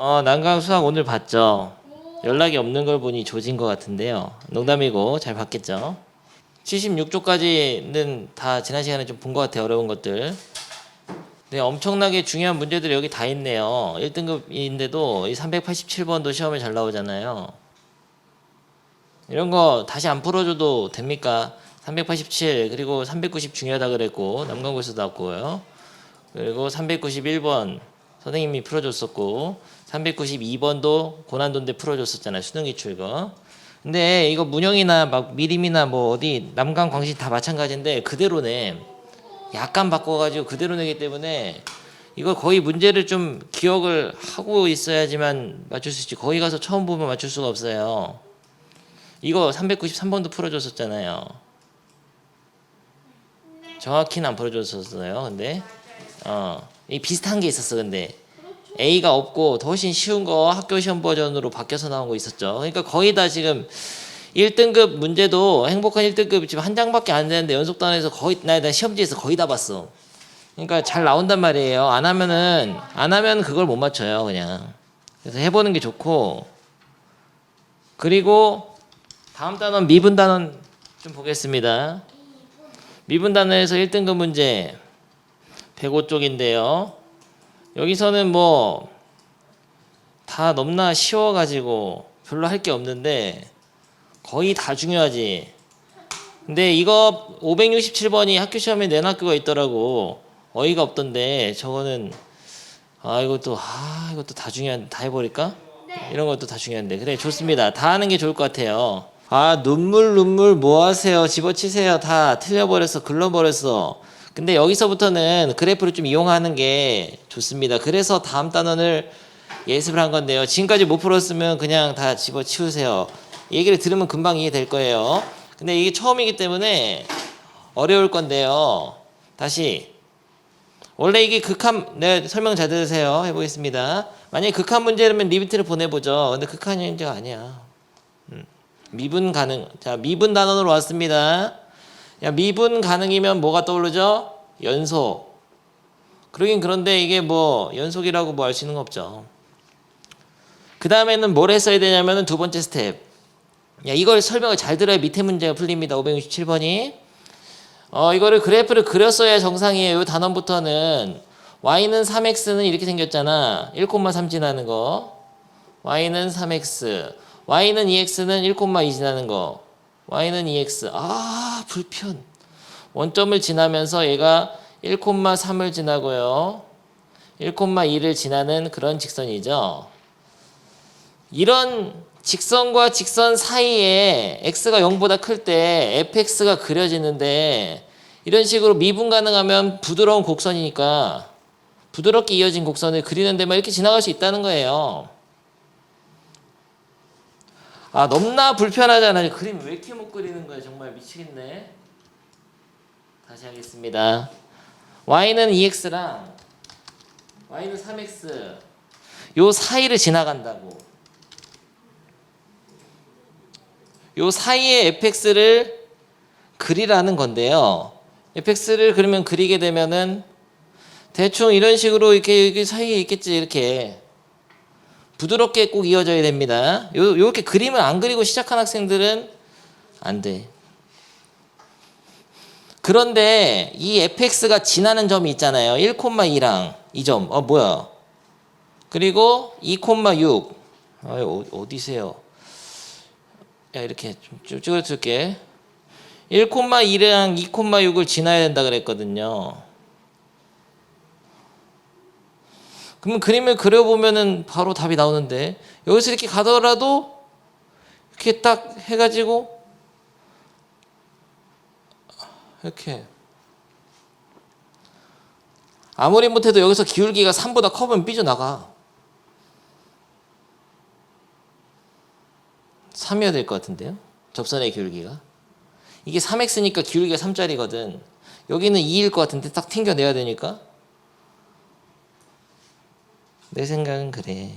난강 수학 오늘 봤죠? 연락이 없는 걸 보니 조진 것 같은데요. 농담이고 잘 봤겠죠? 76쪽까지는 다 지난 시간에 좀 본 것 같아요. 어려운 것들. 네, 엄청나게 중요한 문제들이 여기 다 있네요. 1등급인데도 이 387번도 시험에 잘 나오잖아요. 이런 거 다시 안 풀어줘도 됩니까? 387 그리고 390 중요하다 그랬고 남강구에서 나왔고요. 그리고 391번 선생님이 풀어줬었고 392번도 고난도인데 풀어줬었잖아요. 수능기출 이거. 근데 이거 문영이나 막 미림이나 뭐 어디 남강 광신 다 마찬가지인데 그대로네. 약간 바꿔가지고 그대로 내기 때문에 이거 거의 문제를 좀 기억을 하고 있어야지만 맞출 수 있지. 거기 가서 처음 보면 맞출 수가 없어요. 이거 393번도 풀어줬었잖아요. 정확히는 안 풀어줬었어요. 근데 이 비슷한 게 있었어. 근데 A가 없고 더 훨씬 쉬운 거 학교 시험 버전으로 바뀌어서 나온 거 있었죠. 그러니까 거의 다 지금 1등급 문제도 행복한 1등급 지금 한 장밖에 안 되는데 연속단에서 거의 나 시험지에서 거의 다 봤어. 그러니까 잘 나온단 말이에요. 안 하면 그걸 못 맞춰요, 그냥. 그래서 해보는 게 좋고. 그리고 다음 단원 미분 단원 좀 보겠습니다. 미분 단원에서 1등급 문제 105쪽인데요. 여기서는 뭐 다 너무나 쉬워가지고 별로 할 게 없는데 거의 다 중요하지. 근데 이거 567번이 학교 시험에 낸 학교가 있더라고. 어이가 없던데 저거는 이것도 다 중요한데 다 해버릴까? 이런 것도 다 중요한데 그래 좋습니다. 다 하는 게 좋을 것 같아요. 눈물 뭐 하세요? 집어치세요. 다 틀려버렸어. 글러버렸어. 근데 여기서부터는 그래프를 좀 이용하는 게 좋습니다. 그래서 다음 단원을 예습을 한 건데요. 지금까지 못 풀었으면 그냥 다 집어치우세요. 얘기를 들으면 금방 이해될 거예요. 근데 이게 처음이기 때문에 어려울 건데요. 다시 원래 이게 극한 네, 설명 잘 들으세요. 해보겠습니다. 만약에 극한 문제라면 리미트를 보내보죠. 근데 극한 문제가 아니야. 미분 가능. 자, 미분 단원으로 왔습니다. 미분 가능이면 뭐가 떠오르죠? 연속. 그러긴 그런데 이게 뭐 연속이라고 뭐 알 수 있는 거 없죠. 그 다음에는 뭘 했어야 되냐면은 두 번째 스텝. 이걸 설명을 잘 들어야 밑에 문제가 풀립니다. 567번이. 이거를 그래프를 그렸어야 정상이에요. 이 단원부터는 y는 3x는 이렇게 생겼잖아. 1,3 지나는 거. y는 3x. y는 2x는 1,2 지나는 거. y는 2x. 불편. 원점을 지나면서 얘가 1,3을 지나고요. 1,2를 지나는 그런 직선이죠. 이런 직선과 직선 사이에 x가 0보다 클 때 fx가 그려지는데 이런 식으로 미분 가능하면 부드러운 곡선이니까 부드럽게 이어진 곡선을 그리는 데만 이렇게 지나갈 수 있다는 거예요. 너무나 불편하잖아요. 그림 왜 이렇게 못 그리는 거야. 정말 미치겠네. 다시 하겠습니다. y는 2x랑 y는 3x 요 사이를 지나간다고. 요 사이에 fx를 그리라는 건데요. fx를 그러면 그리게 되면은 대충 이런 식으로 이렇게 사이에 있겠지. 이렇게 부드럽게 꼭 이어져야 됩니다. 요렇게 그림을 안 그리고 시작한 학생들은 안 돼. 그런데 이 fx가 지나는 점이 있잖아요. 1,2랑 이 점. 뭐야? 그리고 2,6. 어디세요? 이렇게 좀 찍어줄게. 1,2랑 2,6을 지나야 된다 그랬거든요. 그러면 그림을 그려보면은 바로 답이 나오는데 여기서 이렇게 가더라도 이렇게 딱 해가지고 이렇게 아무리 못해도 여기서 기울기가 3보다 커보면 삐져나가. 3이어야 될 것 같은데요. 접선의 기울기가. 이게 3x니까 기울기가 3짜리거든. 여기는 2일 것 같은데 딱 튕겨내야 되니까. 내 생각은 그래.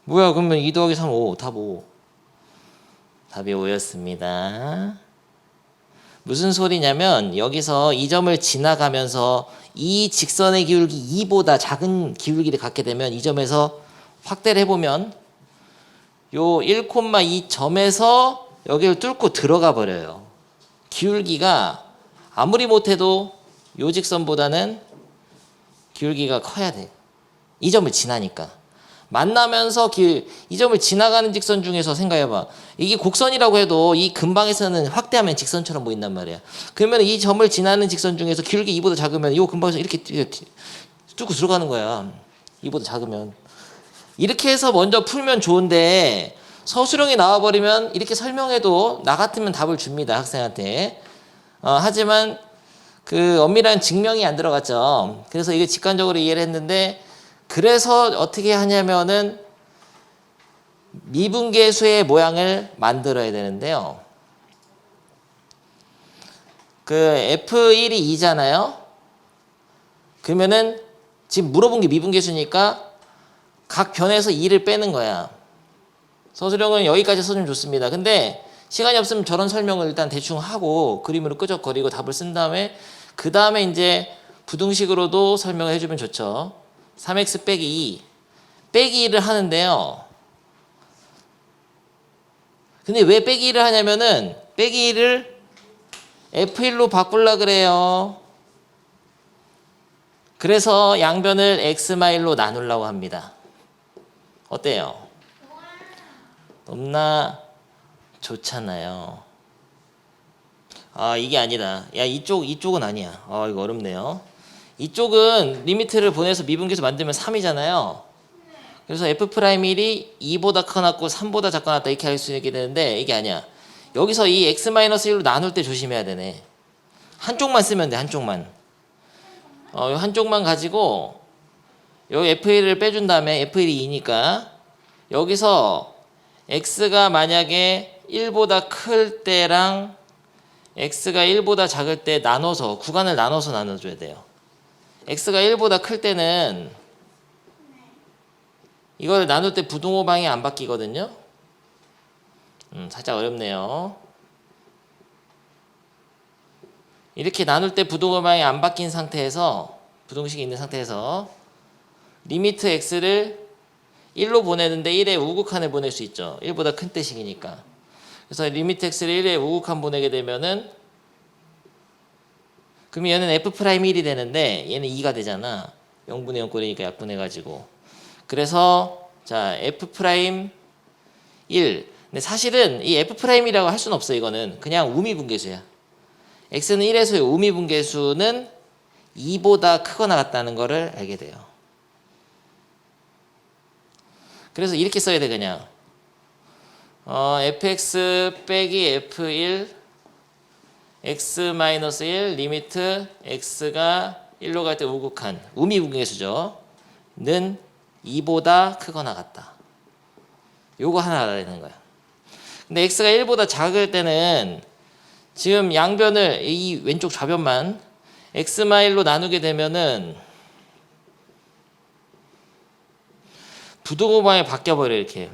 뭐야 그러면 2 더하기 3 5. 답 5. 답이 5였습니다. 무슨 소리냐면 여기서 이 점을 지나가면서 이 직선의 기울기 2보다 작은 기울기를 갖게 되면 이 점에서 확대를 해보면 요 1,2 점에서 여기를 뚫고 들어가 버려요. 기울기가 아무리 못해도 요 직선보다는 기울기가 커야 돼. 이 점을 지나니까. 만나면서 이 점을 지나가는 직선 중에서 생각해봐. 이게 곡선이라고 해도 이 근방에서는 확대하면 직선처럼 보인단 말이야. 그러면 이 점을 지나는 직선 중에서 기울기 2보다 작으면 이 근방에서 이렇게 뚫고 들어가는 거야. 2보다 작으면. 이렇게 해서 먼저 풀면 좋은데 서술형이 나와버리면 이렇게 설명해도 나 같으면 답을 줍니다. 학생한테. 하지만 그 엄밀한 증명이 안 들어갔죠. 그래서 이게 직관적으로 이해를 했는데 그래서 어떻게 하냐면은 미분계수의 모양을 만들어야 되는데요. 그 F1이 2잖아요. 그러면은 지금 물어본 게 미분계수니까 각 변에서 2를 빼는 거야. 서술형은 여기까지 써주면 좋습니다. 근데 시간이 없으면 저런 설명을 일단 대충 하고 그림으로 끄적거리고 답을 쓴 다음에 그 다음에 이제 부등식으로도 설명을 해주면 좋죠. 3x 빼기 2 빼기 2를 하는데요. 근데 왜 빼기 2를 하냐면은 빼기 2를 F1로 바꾸려 그래요. 그래서 양변을 x마일로 나누려고 합니다. 어때요? 너무나 좋잖아요. 이게 아니다. 야, 이쪽은 아니야. 이거 어렵네요. 이쪽은 리미트를 보내서 미분계수 만들면 3이잖아요. 그래서 F'1이 2보다 커놨고 3보다 작거났다 이렇게 할 수 있게 되는데 이게 아니야. 여기서 이 x-1로 나눌 때 조심해야 되네. 한쪽만 쓰면 돼. 한쪽만. 한쪽만 가지고 여기 F1을 빼준 다음에 F1이 2니까 여기서 x가 만약에 1보다 클 때랑 x가 1보다 작을 때 나눠서 구간을 나눠서 나눠줘야 돼요. x가 1보다 클 때는 이걸 나눌 때 부등호방이 안 바뀌거든요. 살짝 어렵네요. 이렇게 나눌 때 부등호방이 안 바뀐 상태에서 부등식이 있는 상태에서 리미트 x를 1로 보내는데 1의 우극한을 보낼 수 있죠. 1보다 큰 뜻이니까. 그래서 리미트 x를 1의 우극한 보내게 되면은 그럼 얘는 f'1이 되는데 얘는 2가 되잖아. 0분의 0꼴이니까 약분해가지고. 그래서 자 f'1 근데 사실은 이 f'이라고 할 수는 없어. 이거는 그냥 우미분계수야. x는 1에서의 우미분계수는 2보다 크거나 같다는 거를 알게 돼요. 그래서 이렇게 써야 돼. 그냥 fx 빼기 f1 x-1 리미트 x가 1로 갈 때 우극한 우미분계수죠. 는 2보다 크거나 같다. 요거 하나 알아야 되는 거야. 근데 x가 1보다 작을 때는 지금 양변을 이 왼쪽 좌변만 x-1로 나누게 되면은 부등호방이 바뀌어버려. 이렇게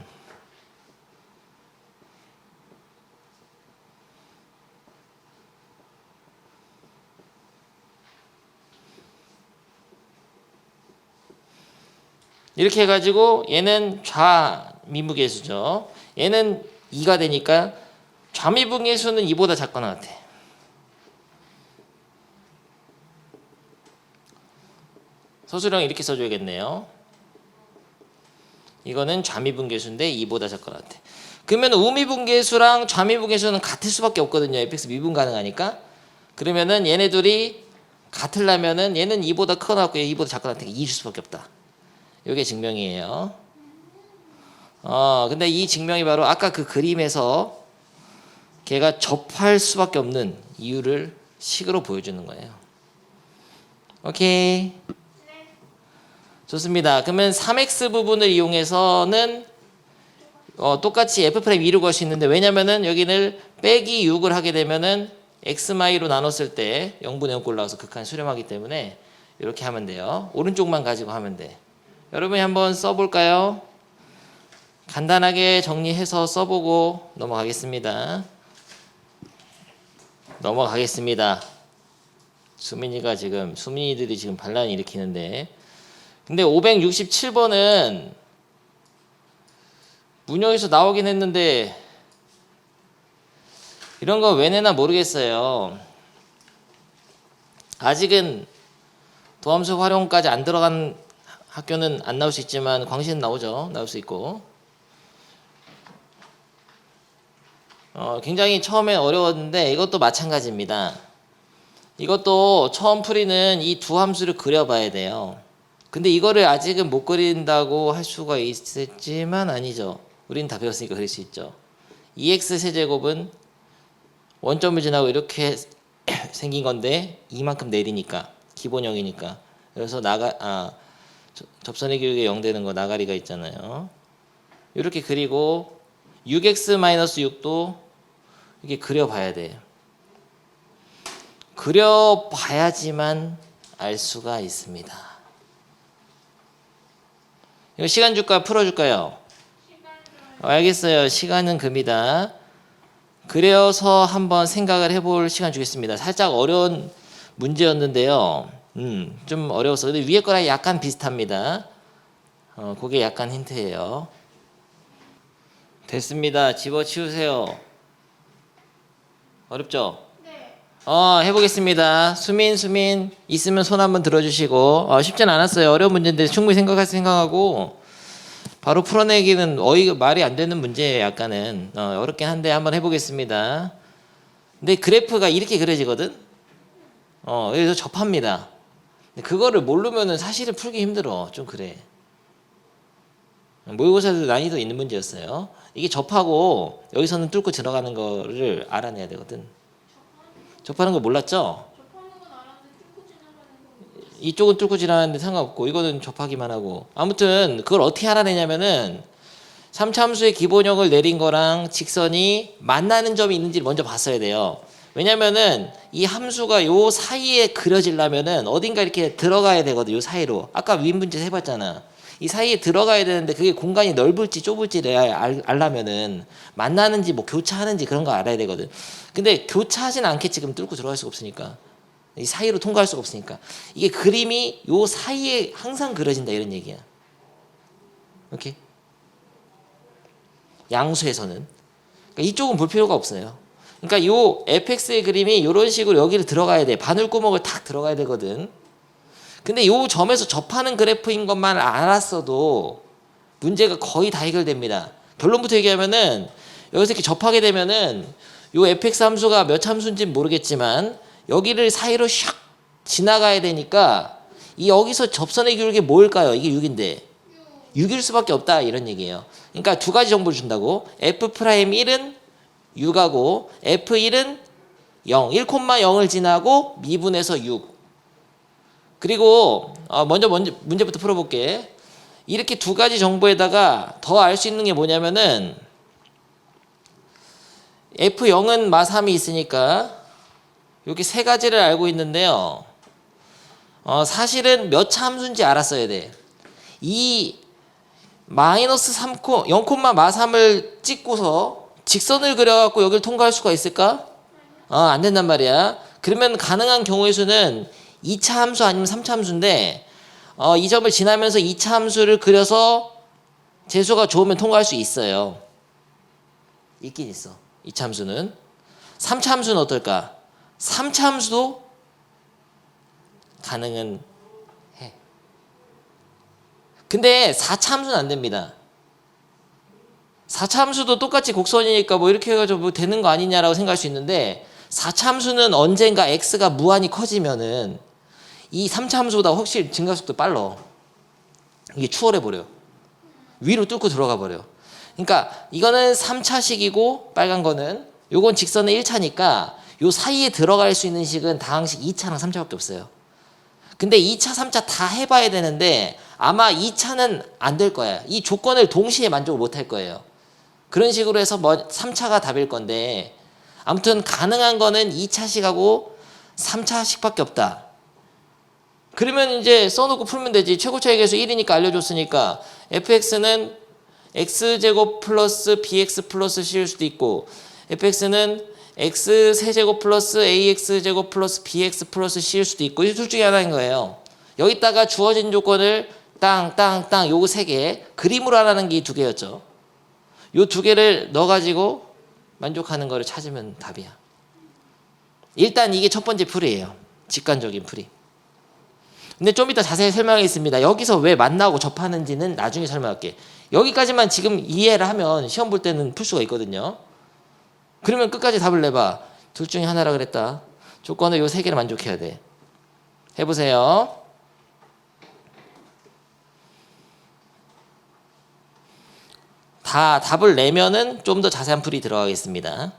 이렇게 해가지고 얘는 좌미분계수죠. 얘는 2가 되니까 좌미분계수는 2보다 작거나 같아. 서술형 이렇게 써줘야겠네요. 이거는 좌미분계수인데 2보다 작거나 같아. 그러면 우미분계수랑 좌미분계수는 같을 수밖에 없거든요. fx 미분 가능하니까. 그러면은 얘네 둘이 같으려면은 얘는 2보다 크거나 같고 얘 2보다 작거나 같으니까 2줄 수밖에 없다. 이게 증명이에요. 근데 이 증명이 바로 아까 그 그림에서 걔가 접할 수밖에 없는 이유를 식으로 보여주는 거예요. 오케이. 좋습니다. 그러면 3x 부분을 이용해서는 똑같이 f'2로 구할 수 있는데 왜냐면은 여기는 빼기 6을 하게 되면은 x-로 나눴을 때 0분의 0꼴 나와서 극한 수렴하기 때문에 이렇게 하면 돼요. 오른쪽만 가지고 하면 돼. 여러분이 한번 써볼까요? 간단하게 정리해서 써보고 넘어가겠습니다. 넘어가겠습니다. 수민이들이 지금 반란 일으키는데. 근데 567번은 문형에서 나오긴 했는데 이런 거 왜 내나 모르겠어요. 아직은 도함수 활용까지 안 들어간 학교는 안 나올 수 있지만 광시는 나오죠. 나올 수 있고. 굉장히 처음엔 어려웠는데 이것도 마찬가지입니다. 이것도 처음 풀이는 이 두 함수를 그려봐야 돼요. 근데 이거를 아직은 못 그린다고 할 수가 있겠지만 아니죠. 우린 다 배웠으니까 그릴 수 있죠. 2x 세제곱은 원점을 지나고 이렇게 생긴 건데 이만큼 내리니까 기본형이니까. 그래서 접선의 기울기가 0 되는 거 나가리가 있잖아요. 이렇게 그리고 6x-6도 이렇게 그려봐야 돼요. 그려봐야지만 알 수가 있습니다. 이거 시간 줄까 풀어줄까요? 알겠어요. 시간은 금이다. 그려서 한번 생각을 해볼 시간 주겠습니다. 살짝 어려운 문제였는데요. 좀 어려웠어. 근데 위에 거랑 약간 비슷합니다. 그게 약간 힌트예요. 됐습니다. 집어치우세요. 어렵죠? 네. 해보겠습니다. 수민 있으면 손 한번 들어주시고. 쉽진 않았어요. 어려운 문제인데 충분히 생각하고 바로 풀어내기는 말이 안 되는 문제예요. 약간은 어렵긴 한데 한번 해보겠습니다. 근데 그래프가 이렇게 그려지거든. 그래서 접합니다. 근데 그거를 모르면은 사실은 풀기 힘들어. 좀 그래. 모의고사도 난이도 있는 문제였어요. 이게 접하고 여기서는 뚫고 들어가는 거를 알아내야 되거든. 접하는 거 몰랐죠? 접하는 건 알았는데 뚫고 지나가는 건 이쪽은 뚫고 지나가는데 상관없고 이거는 접하기만 하고. 아무튼 그걸 어떻게 알아내냐면은 3차 함수의 기본형을 내린 거랑 직선이 만나는 점이 있는지를 먼저 봤어야 돼요. 왜냐면은 이 함수가 요 사이에 그려지려면은 어딘가 이렇게 들어가야 되거든. 요 사이로. 아까 위 문제 해봤잖아. 이 사이에 들어가야 되는데 그게 공간이 넓을지 좁을지를 알려면은 만나는지 뭐 교차하는지 그런 거 알아야 되거든. 근데 교차하진 않겠지. 그럼 뚫고 들어갈 수가 없으니까. 이 사이로 통과할 수가 없으니까. 이게 그림이 요 사이에 항상 그려진다 이런 얘기야. 오케이? 양수에서는. 그러니까 이쪽은 볼 필요가 없어요. 그러니까 요 fx의 그림이 이런 식으로 여기를 들어가야 돼. 바늘구멍을 탁 들어가야 되거든. 근데 요 점에서 접하는 그래프인 것만 알았어도 문제가 거의 다 해결됩니다. 결론부터 얘기하면은 여기서 이렇게 접하게 되면은 요 fx 함수가 몇 함수인지는 모르겠지만 여기를 사이로 샥 지나가야 되니까 이 여기서 접선의 기울기 뭐일까요? 이게 6인데 6일 수밖에 없다 이런 얘기예요. 그러니까 두 가지 정보를 준다고. f'1은 6하고 f1은 0, 1,0을 지나고 미분해서 6. 그리고 먼저 문제부터 풀어볼게. 이렇게 두 가지 정보에다가 더 알 수 있는 게 뭐냐면은 f0은 마3이 있으니까 이렇게 세 가지를 알고 있는데요. 사실은 몇 차 함수인지 알았어야 돼. 이 마이너스 3, 0,마3을 찍고서 직선을 그려갖고 여기를 통과할 수가 있을까? 안 된단 말이야. 그러면 가능한 경우의 수는 2차 함수 아니면 3차 함수인데 이 점을 지나면서 2차 함수를 그려서 재수가 좋으면 통과할 수 있어요. 있긴 있어. 2차 함수는. 3차 함수는 어떨까? 3차 함수도 가능은 해. 근데 4차 함수는 안 됩니다. 4차 함수도 똑같이 곡선이니까 뭐 이렇게 해가지고 뭐 되는 거 아니냐라고 생각할 수 있는데 4차 함수는 언젠가 x가 무한히 커지면은 이 3차 함수보다 확실히 증가속도 빨라. 이게 추월해버려. 위로 뚫고 들어가 버려. 그러니까 이거는 3차식이고 빨간 거는 요건 직선은 1차니까 요 사이에 들어갈 수 있는 식은 다항식 2차랑 3차밖에 없어요. 근데 2차, 3차 다 해봐야 되는데 아마 2차는 안 될 거야. 이 조건을 동시에 만족을 못 할 거예요. 그런 식으로 해서 3차가 답일 건데 아무튼 가능한 거는 2차식하고 3차식밖에 없다. 그러면 이제 써놓고 풀면 되지. 최고차의 계수 1이니까 알려줬으니까 fx는 x제곱 플러스 bx 플러스 c일 수도 있고 fx는 x 세제곱 플러스 ax 제곱 플러스 bx 플러스 c일 수도 있고 이 둘 중에 하나인 거예요. 여기다가 주어진 조건을 땅 요거 세 개 그림으로 하라는 게 이 두 개였죠. 요 두 개를 넣어가지고 만족하는 거를 찾으면 답이야. 일단 이게 첫 번째 풀이에요. 직관적인 풀이. 근데 좀 이따 자세히 설명하겠습니다. 여기서 왜 만나고 접하는지는 나중에 설명할게. 여기까지만 지금 이해를 하면 시험 볼 때는 풀 수가 있거든요. 그러면 끝까지 답을 내봐. 둘 중에 하나라 그랬다. 조건을 요 세 개를 만족해야 돼. 해보세요. 다 답을 내면은 좀 더 자세한 풀이 들어가겠습니다.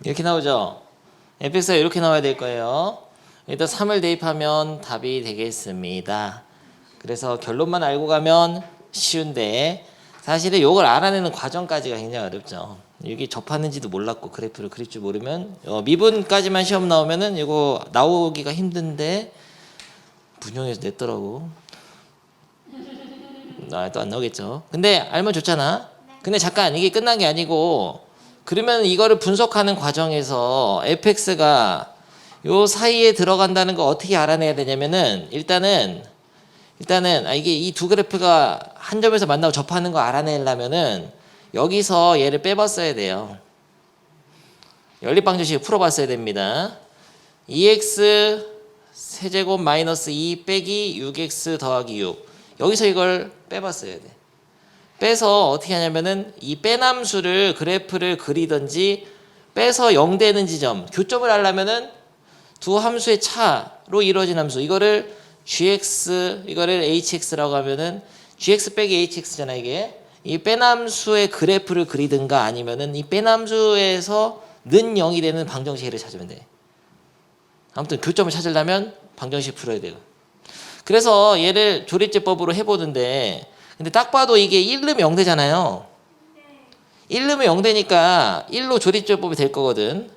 이렇게 나오죠? fx가 이렇게 나와야 될 거예요. 일단 3을 대입하면 답이 되겠습니다. 그래서 결론만 알고 가면 쉬운데 사실은 이걸 알아내는 과정까지가 굉장히 어렵죠. 여기 접하는지도 몰랐고 그래프를 그릴 줄 모르면 미분까지만 시험 나오면은 이거 나오기가 힘든데 분용해서 냈더라고. 또 안 나오겠죠. 근데 알면 좋잖아. 근데 잠깐 이게 끝난 게 아니고 그러면 이거를 분석하는 과정에서 fx가 요 사이에 들어간다는 거 어떻게 알아내야 되냐면은 일단은 이게 이 두 그래프가 한 점에서 만나고 접하는 거 알아내려면은 여기서 얘를 빼봤어야 돼요. 연립방정식 풀어봤어야 됩니다. 2x 세제곱 마이너스 2 빼기 6x 더하기 6 여기서 이걸 빼봤어야 돼. 빼서 어떻게 하냐면은 이 빼남수를 그래프를 그리든지 빼서 0 되는 지점 교점을 하려면은 두 함수의 차로 이루어진 함수 이거를 gx 이거를 hx라고 하면은 gx 빼기 hx잖아. 이게 이 빼남수의 그래프를 그리든가 아니면은 이 빼남수에서 는 0이 되는 방정식을 찾으면 돼. 아무튼 교점을 찾으려면 방정식 풀어야 돼요. 그래서 얘를 조립제법으로 해보는데 근데 딱 봐도 이게 1 넣으면 0 되잖아요. 1 넣으면 0 되니까 1로 조립제법이 될 거거든.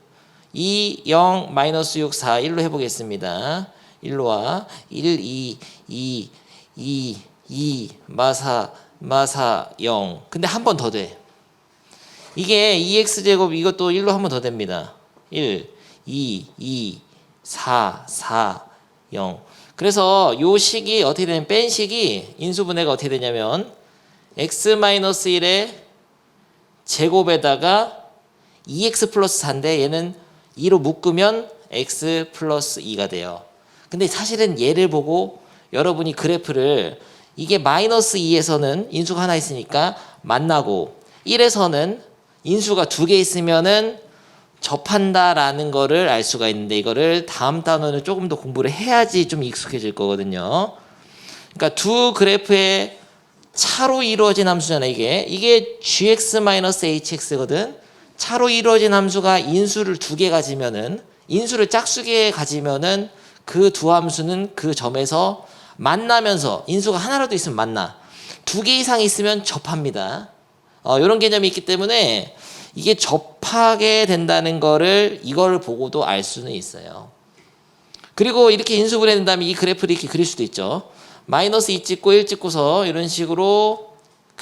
2, 0, 마이너스 6, 4 1로 해보겠습니다. 1로 와. 1, 2, 마사 0. 근데 한 번 더 돼. 이게 2x제곱 이것도 1로 한 번 더 됩니다. 1, 2, 4, 0. 그래서 요 식이 어떻게 되냐면 뺀 식이 인수분해가 어떻게 되냐면 x-1의 제곱에다가 2x 플러스 4인데 얘는 2로 묶으면 x 플러스 2가 돼요. 근데 사실은 얘를 보고 여러분이 그래프를 이게 마이너스 2에서는 인수가 하나 있으니까 만나고 1에서는 인수가 두 개 있으면은 접한다라는 거를 알 수가 있는데 이거를 다음 단원을 조금 더 공부를 해야지 좀 익숙해질 거거든요. 그러니까 두 그래프의 차로 이루어진 함수잖아. 이게 gx-hx거든. 차로 이루어진 함수가 인수를 두 개 가지면은 인수를 짝수게 가지면은 그 두 함수는 그 점에서 만나면서 인수가 하나라도 있으면 만나. 두 개 이상 있으면 접합니다. 이런 개념이 있기 때문에 이게 접하게 된다는 거를 이거를 보고도 알 수는 있어요. 그리고 이렇게 인수분해된 다음에 이 그래프를 이렇게 그릴 수도 있죠. 마이너스 2 찍고 1 찍고서 이런 식으로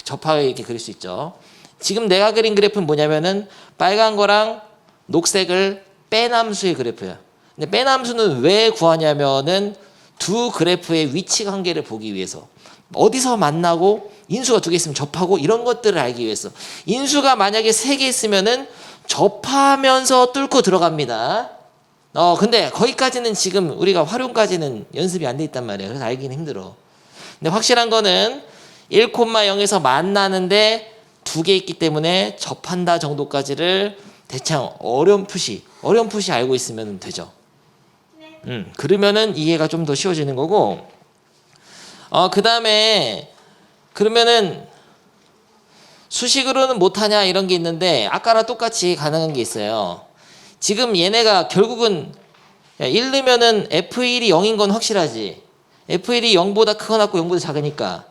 접하게 이렇게 그릴 수 있죠. 지금 내가 그린 그래프는 뭐냐면은 빨간 거랑 녹색을 빼남수의 그래프야. 근데 빼남수는 왜 구하냐면은 두 그래프의 위치 관계를 보기 위해서 어디서 만나고 인수가 두 개 있으면 접하고 이런 것들을 알기 위해서 인수가 만약에 세 개 있으면은 접하면서 뚫고 들어갑니다. 근데 거기까지는 지금 우리가 활용까지는 연습이 안 돼 있단 말이에요. 그래서 알기는 힘들어. 근데 확실한 거는 1,0에서 만나는데 두 개 있기 때문에 접한다 정도까지를 대충 어렴풋이 알고 있으면 되죠. 그러면은 이해가 좀 더 쉬워지는 거고. 그 다음에 그러면은 수식으로는 못하냐 이런 게 있는데 아까랑 똑같이 가능한 게 있어요. 지금 얘네가 결국은 1 넣으면은 F1이 0인 건 확실하지. F1이 0보다 크거나 0보다 작으니까.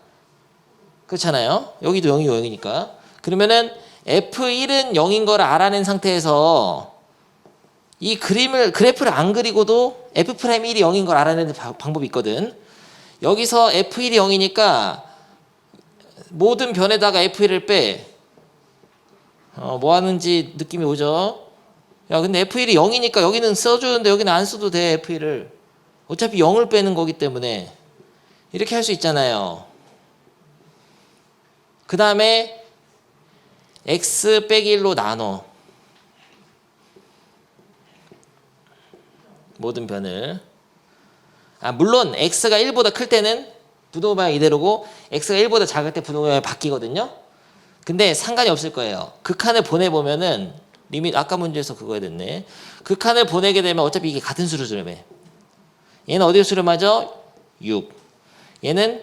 그렇잖아요. 여기도 0이고 0이니까. 그러면은 F1은 0인 걸 알아낸 상태에서 이 그래프를 안 그리고도 F'1이 0인 걸 알아내는 방법이 있거든. 여기서 F1이 0이니까 모든 변에다가 F1을 빼. 뭐 하는지 느낌이 오죠? 야, 근데 F1이 0이니까 여기는 써주는데 여기는 안 써도 돼, F1을. 어차피 0을 빼는 거기 때문에. 이렇게 할 수 있잖아요. 그 다음에 x 빼기 1로 나눠. 모든 변을. 물론 x가 1보다 클 때는 부동호 방향 이대로고 x가 1보다 작을 때 부동호 방향이 바뀌거든요. 근데 상관이 없을 거예요. 극한을 보내보면은 리밋 아까 문제에서 그거 됐네. 극한을 보내게 되면 어차피 이게 같은 수로 수렴해. 얘는 어디로 수렴하죠? 6. 얘는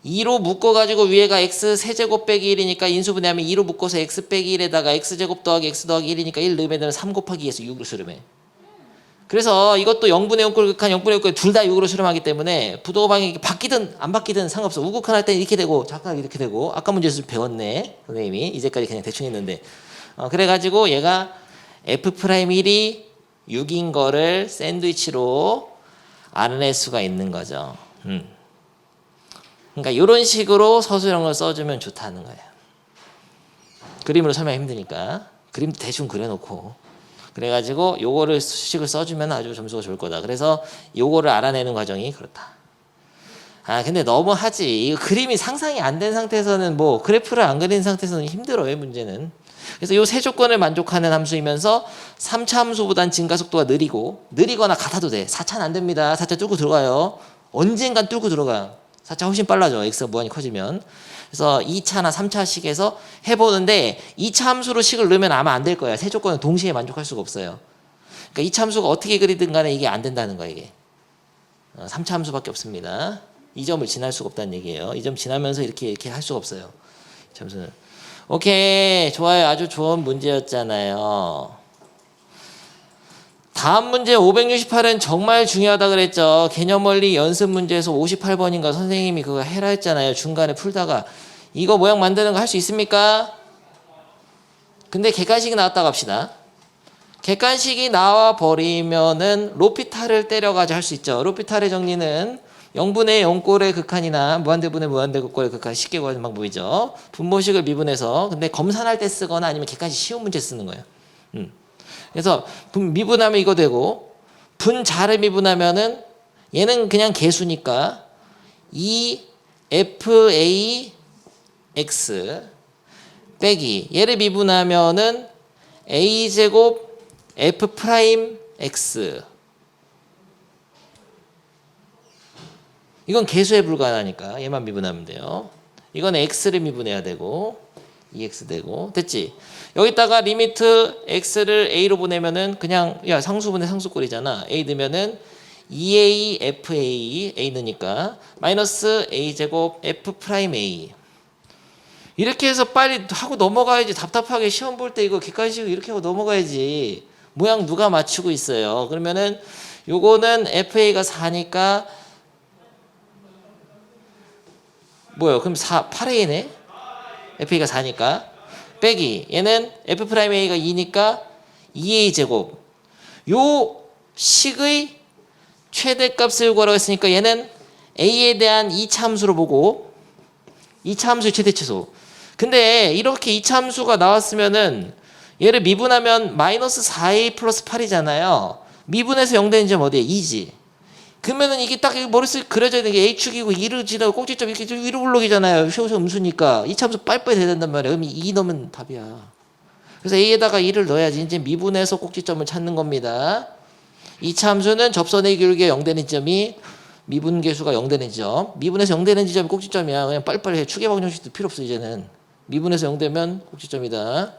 2로 묶어가지고 위에가 x 세제곱 빼기 1이니까 인수분해하면 2로 묶어서 x 빼기 1에다가 x제곱 더하기 x 더하기 1이니까 1 넣으면 되면 3 곱하기 2에서 6으로 수렴해. 그래서 이것도 0분의 0꼴 극한 0분의 0꼴 둘 다 6으로 수렴하기 때문에 부동호 방향이 바뀌든 안 바뀌든 상관없어. 우극한 할 때는 이렇게 되고 작극하기 이렇게 되고 아까 문제에서 배웠네 선생님이. 이제까지 그냥 대충 했는데 그래가지고 얘가 f'1이 6인 거를 샌드위치로 알아낼 수가 있는 거죠. 그러니까 이런 식으로 서술형을 써주면 좋다는 거예요. 그림으로 설명하기 힘드니까 그림 대충 그려놓고 그래가지고 요거를 수식을 써주면 아주 점수가 좋을 거다. 그래서 요거를 알아내는 과정이 그렇다. 근데 너무 하지. 이거 그림이 상상이 안 된 상태에서는 뭐 그래프를 안 그린 상태에서는 힘들어요 문제는. 그래서 요 세 조건을 만족하는 함수이면서 3차 함수보단 증가 속도가 느리거나 같아도 돼. 4차는 안 됩니다. 4차 뚫고 들어가요. 언젠간 뚫고 들어가. 4차 훨씬 빨라져. x가 무한히 커지면. 그래서 2차나 3차식에서 해보는데 2차 함수로 식을 넣으면 아마 안 될 거야. 세 조건은 동시에 만족할 수가 없어요. 그러니까 2차 함수가 어떻게 그리든 간에 이게 안 된다는 거야 이게. 3차 함수밖에 없습니다. 이 점을 지날 수가 없다는 얘기예요. 이 점 지나면서 이렇게 할 수가 없어요. 점수는. 오케이, 좋아요. 아주 좋은 문제였잖아요. 다음 문제 568은 정말 중요하다 그랬죠. 개념원리 연습 문제에서 58번인가 선생님이 그거 해라 했잖아요. 중간에 풀다가 이거 모양 만드는 거 할 수 있습니까? 근데 객관식이 나왔다고 합시다. 객관식이 나와 버리면은 로피탈을 때려가지고 할 수 있죠. 로피탈의 정리는 0분의 0꼴의 극한이나 무한대분의 무한대꼴의 극한 쉽게 구하는 방법이죠. 분모식을 미분해서 근데 검산할 때 쓰거나 아니면 객관식 쉬운 문제 쓰는 거예요. 그래서 미분하면 이거 되고 분자를 미분하면은 얘는 그냥 개수니까 2fax 빼기 얘를 미분하면은 a제곱 f'x 이건 개수에 불과하니까 얘만 미분하면 돼요. 이건 x를 미분해야 되고 2x 되고 됐지? 여기다가 리미트 x를 a로 보내면은 그냥 야 상수분의 상수꼴이잖아. a 넣으면은 2a fa a 넣으니까 마이너스 a제곱 f'a 이렇게 해서 빨리 하고 넘어가야지. 답답하게 시험 볼 때 이거 객관식으로 이렇게 하고 넘어가야지. 모양 누가 맞추고 있어요. 그러면은 요거는 fa가 4니까 뭐예요? 그럼 8a네? fa가 4니까 빼기 얘는 f'a가 2니까 2a 제곱 요 식의 최대값을 구하라고 했으니까 얘는 a에 대한 2차 함수로 보고 2차 함수의 최대치수. 근데 이렇게 2차 함수가 나왔으면은 얘를 미분하면 마이너스 4a 플러스 8이잖아요. 미분해서 0 되는 점 어디에? 2지. 그러면은 이게 딱 머릿속에 그려져야 되는 게 A축이고 2를 지나고 꼭지점 이렇게 위로 블록이잖아요. 쇼쇼 음수니까 2차 함수 빨리빨리 돼야 된단 말이야. 그럼 2 넣으면 답이야. 그래서 A에다가 2를 넣어야지 이제 미분해서 꼭지점을 찾는 겁니다. 2차 함수는 접선의 기울기가 0 되는 지점이 미분 계수가 0 되는 지점. 미분해서 0 되는 지점이 꼭지점이야. 그냥 빨리빨리 해. 추계방 정식도 필요 없어 이제는. 미분해서 0 되면 꼭지점이다.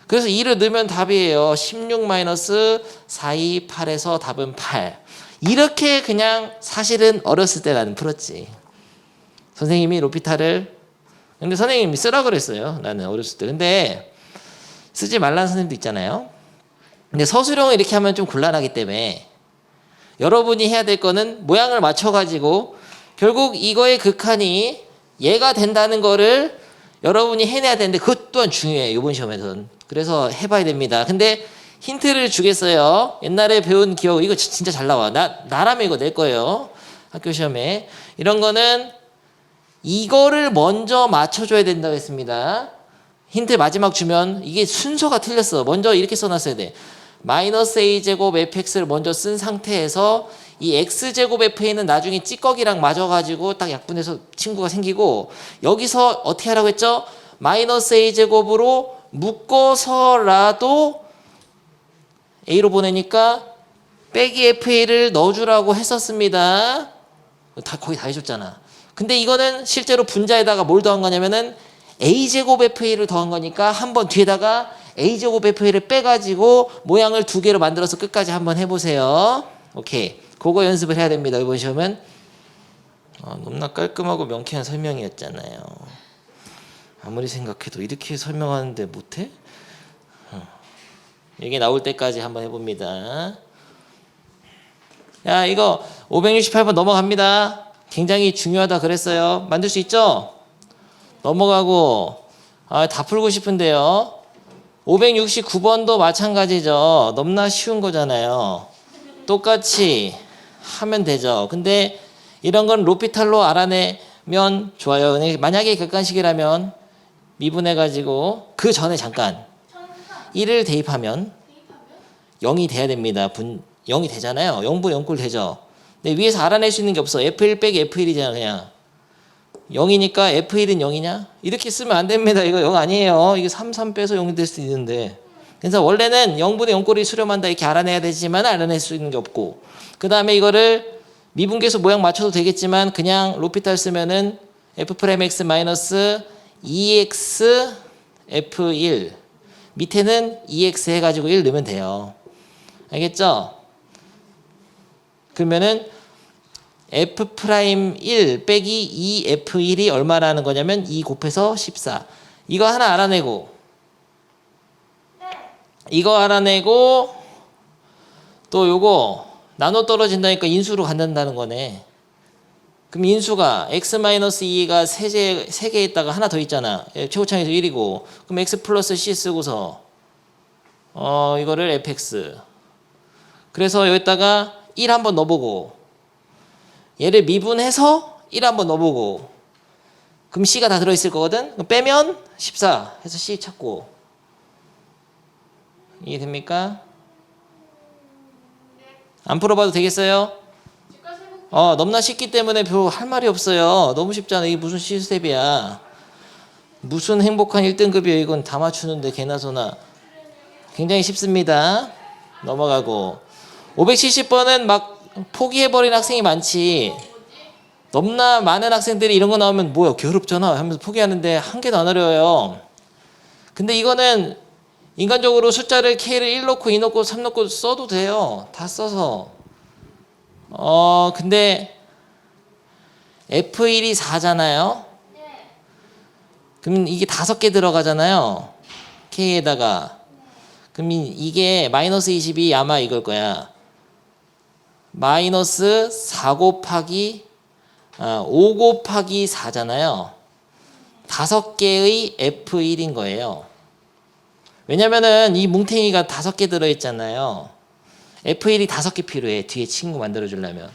그래서 2를 넣으면 답이에요. 16 마이너스 428에서 답은 8. 이렇게 그냥 사실은 어렸을 때 나는 풀었지. 선생님이 로피탈을 근데 선생님이 쓰라 그랬어요. 나는 어렸을 때. 근데 쓰지 말라는 선생님도 있잖아요. 근데 서술형을 이렇게 하면 좀 곤란하기 때문에 여러분이 해야 될 거는 모양을 맞춰가지고 결국 이거의 극한이 얘가 된다는 거를 여러분이 해내야 되는데 그것 또한 중요해요. 이번 시험에서는. 그래서 해봐야 됩니다. 근데 힌트를 주겠어요. 옛날에 배운 기억 이거 진짜 잘 나와. 나라면 이거 낼 거예요. 학교 시험에. 이런 거는 이거를 먼저 맞춰줘야 된다고 했습니다. 힌트 마지막 주면 이게 순서가 틀렸어. 먼저 이렇게 써놨어야 돼. 마이너스 a제곱 fx를 먼저 쓴 상태에서 이 x제곱 fa는 나중에 찌꺼기랑 맞아가지고 딱 약분해서 친구가 생기고, 여기서 어떻게 하라고 했죠? 마이너스 a제곱으로 묶어서라도 a로 보내니까 빼기 fa를 넣어주라고 했었습니다. 거의 다 해줬잖아. 근데 이거는 실제로 분자에다가 뭘 더한 거냐면은 a제곱 fa를 더한 거니까 한번 뒤에다가 a제곱 fa를 빼가지고 모양을 두 개로 만들어서 끝까지 한번 해보세요. 오케이. 그거 연습을 해야 됩니다. 이번 시험은. 너무나 깔끔하고 명쾌한 설명이었잖아요. 아무리 생각해도 이렇게 설명하는데 못해? 이게 나올 때까지 한번 해봅니다. 야, 이거 568번 넘어갑니다. 굉장히 중요하다 그랬어요. 만들 수 있죠? 넘어가고, 다 풀고 싶은데요. 569번도 마찬가지죠. 너무나 쉬운 거잖아요. 똑같이 하면 되죠. 근데 이런 건 로피탈로 알아내면 좋아요. 만약에 객관식이라면 미분해가지고 그 전에 잠깐 1을 대입하면 0이 돼야 됩니다. 0이 되잖아요. 0분 0꼴 되죠. 근데 위에서 알아낼 수 있는 게 없어. F1 빼기 F1이잖아 그냥. 0이니까 F1은 0이냐? 이렇게 쓰면 안 됩니다. 이거 0 아니에요. 이게 3 빼서 0이 될 수도 있는데. 그래서 원래는 0분의 0꼴이 수렴한다 이렇게 알아내야 되지만 알아낼 수 있는 게 없고, 그 다음에 이거를 미분계수 모양 맞춰도 되겠지만 그냥 로피탈 쓰면은 F'X 마이너스 2x F1 밑에는 2x 해가지고 1 넣으면 돼요. 알겠죠? 그러면은 F'1 빼기 2F1이 얼마라는 거냐면 2 곱해서 14. 이거 하나 알아내고, 이거 알아내고, 또 요거 나눠 떨어진다니까 인수로 갖는다는 거네. 그럼 인수가 x-2가 3개 있다가 하나 더 있잖아. 최고창에서 1이고. 그럼 x 플러스 c 쓰고서 이거를 fx. 그래서 여기다가 1 한번 넣어보고, 얘를 미분해서 1 한번 넣어보고, 그럼 c가 다 들어있을 거거든. 그럼 빼면 14 해서 c 찾고. 이해됩니까? 안 풀어봐도 되겠어요? 너무나 쉽기 때문에 별 할 말이 없어요. 너무 쉽잖아. 이게 무슨 시스텝이야. 무슨 행복한 1등급이에요. 이건 다 맞추는데 개나 소나. 굉장히 쉽습니다. 넘어가고. 570번은 막 포기해버린 학생이 많지. 너무나 많은 학생들이 이런 거 나오면 뭐야 괴롭잖아 하면서 포기하는데 한 개도 안 어려워요. 근데 이거는 인간적으로 숫자를 K를 1 넣고 2 넣고 3 넣고 써도 돼요. 다 써서. 근데 F1이 4잖아요. 그럼 이게 5개 들어가잖아요. K에다가. 그럼 이게 마이너스 20이 아마 이걸 거야. 마이너스 4 곱하기 5 곱하기 4잖아요. 5개의 F1인 거예요. 왜냐면은 이 뭉탱이가 5개 들어있잖아요. F1이 5개 필요해. 뒤에 친구 만들어주려면.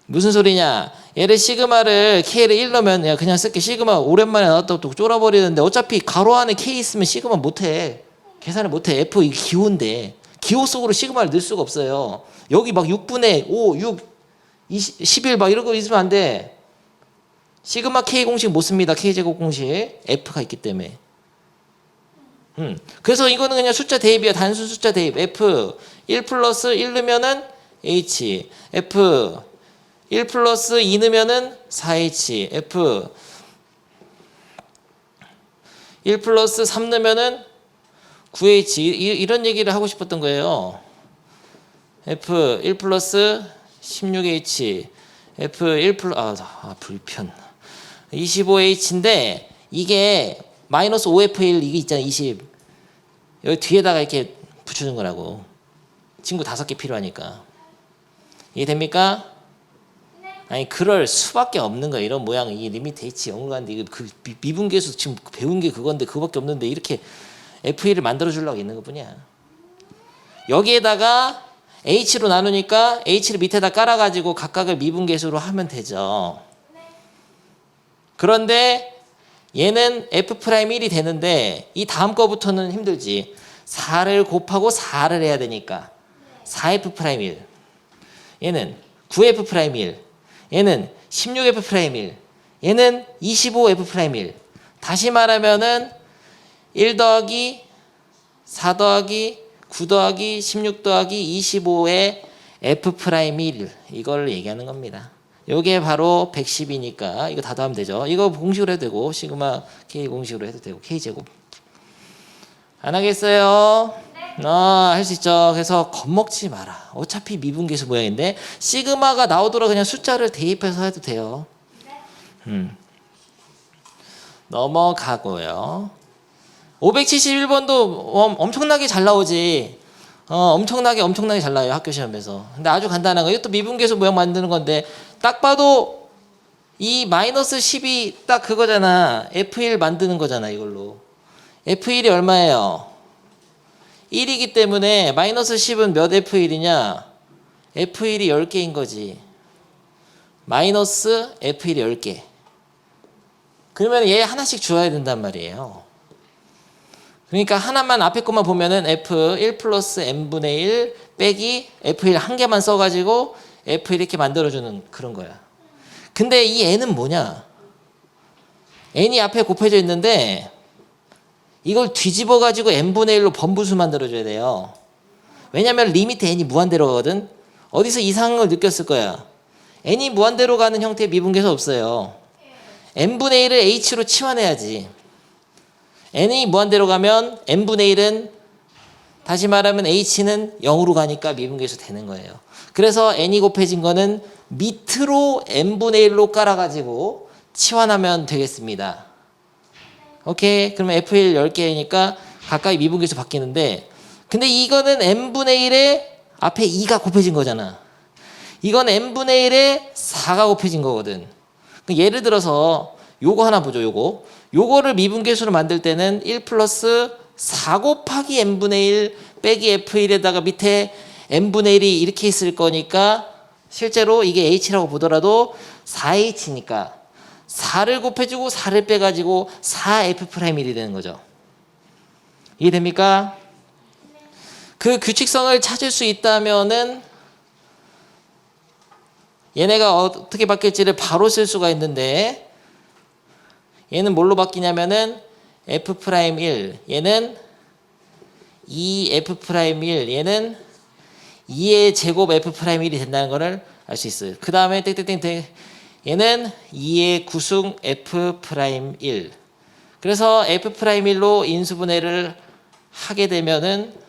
무슨 소리냐? 얘를 시그마를 K를 1 넣으면 그냥 쓸게. 시그마 오랜만에 나왔다고 또 쫄아버리는데 어차피 가로 안에 K 있으면 시그마 못해. 계산을 못해. F 이게 기호인데. 기호 속으로 시그마를 넣을 수가 없어요. 여기 막 6분의 5, 6, 20, 11 막 이런 거 있으면 안 돼. 시그마 K 공식 못 씁니다. K제곱 공식. F가 있기 때문에. 그래서 이거는 그냥 숫자 대입이야. 단순 숫자 대입. F 1 플러스 1 넣으면은 H. F 1 플러스 2 넣으면은 4H. F 1 플러스 3 넣으면은 9H. 이런 얘기를 하고 싶었던 거예요. F 1 플러스 16H. F 1 플러스 불편. 25H인데 이게 마이너스 5F1 이게 있잖아. 20. 여기 뒤에다가 이렇게 붙여준 거라고. 친구 5개 필요하니까. 이해됩니까? 네. 아니 그럴 수밖에 없는 거야. 이런 모양. 이 리미트 H 0을 가는데 이거 그 미분계수 지금 배운 게 그건데 그거밖에 없는데 이렇게 F1을 만들어 주려고 있는 것뿐이야. 여기에다가 H로 나누니까 H를 밑에다 깔아가지고 각각을 미분계수로 하면 되죠. 그런데 얘는 F'1이 되는데 이 다음 거부터는 힘들지. 4를 곱하고 4를 해야 되니까 4F'1. 얘는 9F'1. 얘는 16F'1. 얘는 25F'1. 다시 말하면은 1 더하기 4 더하기 9 더하기 16 더하기 25의 F'1 이걸 얘기하는 겁니다. 요게 바로 110이니까 이거 다 더하면 되죠. 이거 공식으로 해도 되고 시그마 K 공식으로 해도 되고 K제곱. 안 하겠어요? 할 수 있죠. 그래서 겁먹지 마라. 어차피 미분계수 모양인데 시그마가 나오도록 그냥 숫자를 대입해서 해도 돼요. 넘어가고요. 571번도 엄청나게 잘 나오지. 엄청나게 잘 나와요 학교 시험에서. 근데 아주 간단한 거. 이것도 미분계수 모양 만드는 건데 딱 봐도 이 마이너스 10이 딱 그거잖아. F1 만드는 거잖아 이걸로. F1이 얼마예요? 1이기 때문에 마이너스 10은 몇 F1이냐? F1이 10개인 거지. 마이너스 F1이 10개. 그러면 얘 하나씩 주어야 된단 말이에요. 그러니까 하나만 앞에 것만 보면은 F1 플러스 N분의 1 빼기 F1 한 개만 써가지고 F1 이렇게 만들어주는 그런 거야. 근데 이 N은 뭐냐? N이 앞에 곱해져 있는데 이걸 뒤집어가지고 N분의 1로 번부수 만들어줘야 돼요. 왜냐면 리미트 N이 무한대로 가거든. 어디서 이상을 느꼈을 거야. N이 무한대로 가는 형태의 미분계수 없어요. N분의 1을 H로 치환해야지. N이 무한대로 가면 N분의 1은 다시 말하면 H는 0으로 가니까 미분계수 되는 거예요. 그래서 N이 곱해진 거는 밑으로 N분의 1로 깔아가지고 치환하면 되겠습니다. 오케이. 그러면 F1 10개니까 가까이 미분계수 바뀌는데 근데 이거는 N분의 1에 앞에 2가 곱해진 거잖아. 이건 N분의 1에 4가 곱해진 거거든. 예를 들어서 요거 하나 보죠. 요거를 미분계수로 만들 때는 1 플러스 4 곱하기 N분의 1 빼기 F1에다가 밑에 N분의 1이 이렇게 있을 거니까 실제로 이게 H라고 보더라도 4H니까 4를 곱해주고 4를 빼가지고 4F'1이 되는 거죠. 이해됩니까? 그 규칙성을 찾을 수 있다면은 얘네가 어떻게 바뀔지를 바로 쓸 수가 있는데 얘는 뭘로 바뀌냐면은 F'1 얘는 2F'1 얘는 2의 제곱 F'1이 된다는 것을 알 수 있어요. 그 다음에 땡땡땡 얘는 2의 구승 F'1 그래서 F'1로 인수분해를 하게 되면은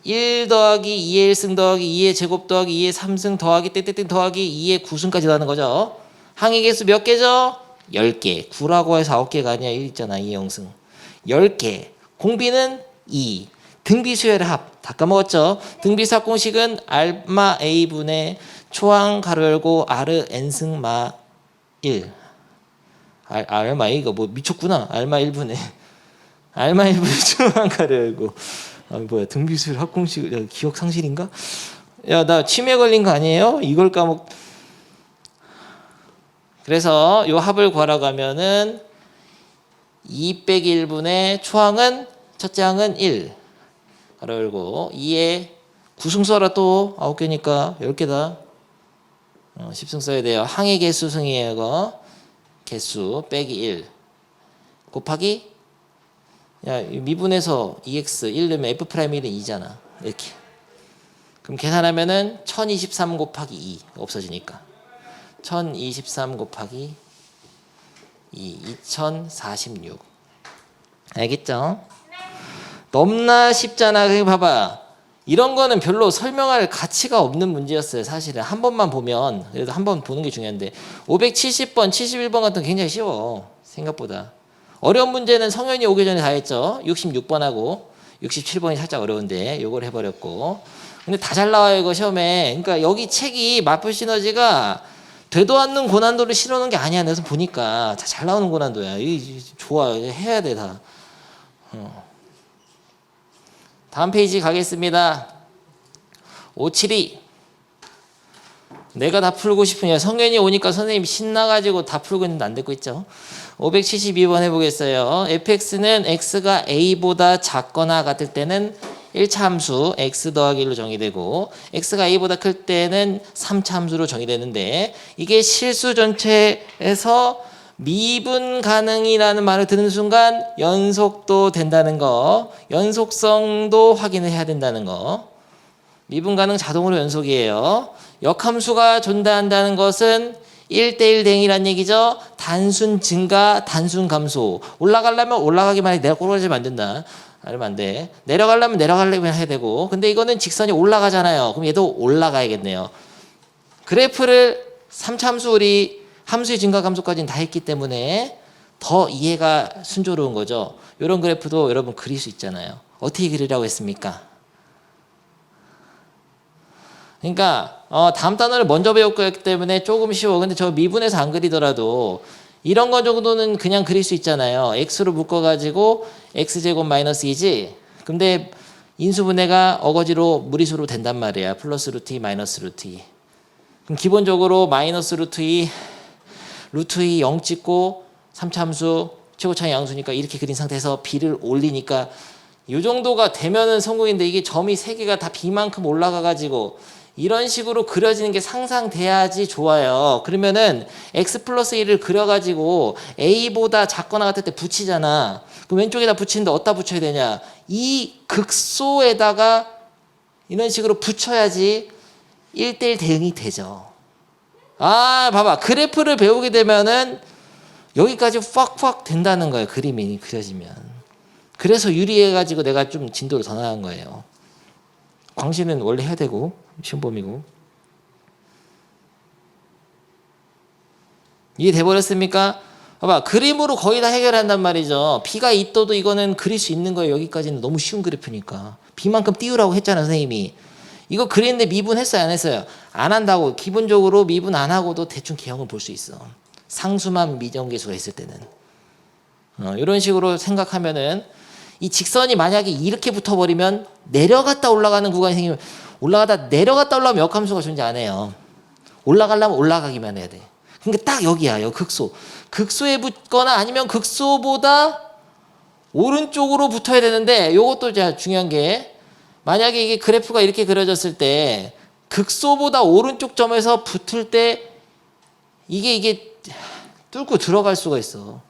1 더하기 2의 1승 더하기 2의 제곱 더하기 2의 3승 더하기 땡땡땡 더하기 2의 9승까지 나는 거죠. 항의 개수 몇 개죠? 10개. 9라고 해서 9개가 아니야. 1 있잖아. 2의 0승. 10개. 공비는 2. 등비수열의 합. 다 까먹었죠? 등비수 합 공식은 알마 A분의 초항 가로 열고 R N승 마 1. 알마 A가 뭐 미쳤구나. 알마 1분의. 알마 1분의 초항 가로 열고. 뭐야. 등비수열 합 공식. 기억 상실인가? 야, 나 치매 걸린 거 아니에요? 이걸 까먹. 그래서 요 합을 구하라고 하면은 2 빼기 1분의 초항은 첫째 항은 1 가로 열고 2에 구승 써라 또 9개니까 10개다. 10승 써야 돼요. 항의 개수 승이에요. 이거 개수 빼기 1 곱하기 야 미분해서 2x 1 넣으면 F'1은 2잖아. 이렇게 그럼 계산하면은 1023 곱하기 2 없어지니까 1023 곱하기 2046 알겠죠? 너무나 쉽잖아. 그냥 봐봐. 이런 거는 별로 설명할 가치가 없는 문제였어요. 사실은 한 번만 보면 그래도 한 번 보는 게 중요한데 570번, 71번 같은 거 굉장히 쉬워. 생각보다. 어려운 문제는 성현이 오기 전에 다 했죠. 66번하고 67번이 살짝 어려운데 요걸 해버렸고 근데 다 잘 나와요 이거 시험에. 그러니까 여기 책이 마플 시너지가 되도 않는 고난도를 실어놓은 게 아니야. 내가 보니까 잘 나오는 고난도야. 이 좋아. 해야 돼 다. 다음 페이지 가겠습니다. 572 내가 다 풀고 싶으냐. 성현이 오니까 선생님이 신나가지고 다 풀고 있는데 안 되고 있죠. 572번 해보겠어요. fx는 x가 a보다 작거나 같을 때는 1차 함수 x 더하기 1로 정의되고 x가 a보다 클 때는 3차 함수로 정의되는데 이게 실수 전체에서 미분 가능이라는 말을 듣는 순간 연속도 된다는 거, 연속성도 확인을 해야 된다는 거. 미분 가능 자동으로 연속이에요. 역함수가 존재한다는 것은 1대1 대응이란 얘기죠. 단순 증가, 단순 감소. 올라가려면 올라가기만 해. 내가 꼬라지면 안 된다. 알면 안 돼. 내려가려면 내려가려면 해야 되고. 근데 이거는 직선이 올라가잖아요. 그럼 얘도 올라가야겠네요. 그래프를 3차 함수 우리 함수의 증가 감소까지는 다 했기 때문에 더 이해가 순조로운 거죠. 이런 그래프도 여러분 그릴 수 있잖아요. 어떻게 그리라고 했습니까? 그러니까 다음 단어를 먼저 배울 거였기 때문에 조금 쉬워. 근데 저 미분에서 안 그리더라도 이런 거 정도는 그냥 그릴 수 있잖아요. x로 묶어가지고 x제곱 마이너스 2지. 근데 인수분해가 어거지로 무리수로 된단 말이야. 플러스 루트 2 마이너스 루트 2. 그럼 기본적으로 마이너스 루트 2 루트 2 0 찍고 3차 함수 최고차이 양수니까 이렇게 그린 상태에서 b를 올리니까 이 정도가 되면은 성공인데 이게 점이 3개가 다 b만큼 올라가가지고 이런 식으로 그려지는 게 상상돼야지 좋아요. 그러면은 x 플러스 1을 그려가지고 a보다 작거나 같을 때 붙이잖아. 그럼 왼쪽에다 붙이는데 어디다 붙여야 되냐? 이 극소에다가 이런 식으로 붙여야지 1대1 대응이 되죠. 아, 봐봐. 그래프를 배우게 되면은 여기까지 팍팍 된다는 거예요. 그림이 그려지면. 그래서 유리해가지고 내가 좀 진도를 더 나간 거예요. 광시는 원래 해야 되고 시험범위고. 이해 돼버렸습니까? 봐봐. 그림으로 거의 다 해결한단 말이죠. B가 있어도 이거는 그릴 수 있는 거예요. 여기까지는 너무 쉬운 그래프니까. B만큼 띄우라고 했잖아 선생님이. 이거 그리는데 미분했어요 안 했어요? 안 한다고. 기본적으로 미분 안 하고도 대충 개형을 볼 수 있어. 상수만 미정계수가 있을 때는. 이런 식으로 생각하면은 이 직선이 만약에 이렇게 붙어버리면 내려갔다 올라가는 구간이 생기면 올라가다 내려갔다 올라가면 역함수가 존재 안 해요. 올라가려면 올라가기만 해야 돼. 그러니까 딱 여기야. 여기 극소. 극소에 붙거나 아니면 극소보다 오른쪽으로 붙어야 되는데 이것도 이제 중요한 게 만약에 이게 그래프가 이렇게 그려졌을 때 극소보다 오른쪽 점에서 붙을 때 이게 뚫고 들어갈 수가 있어.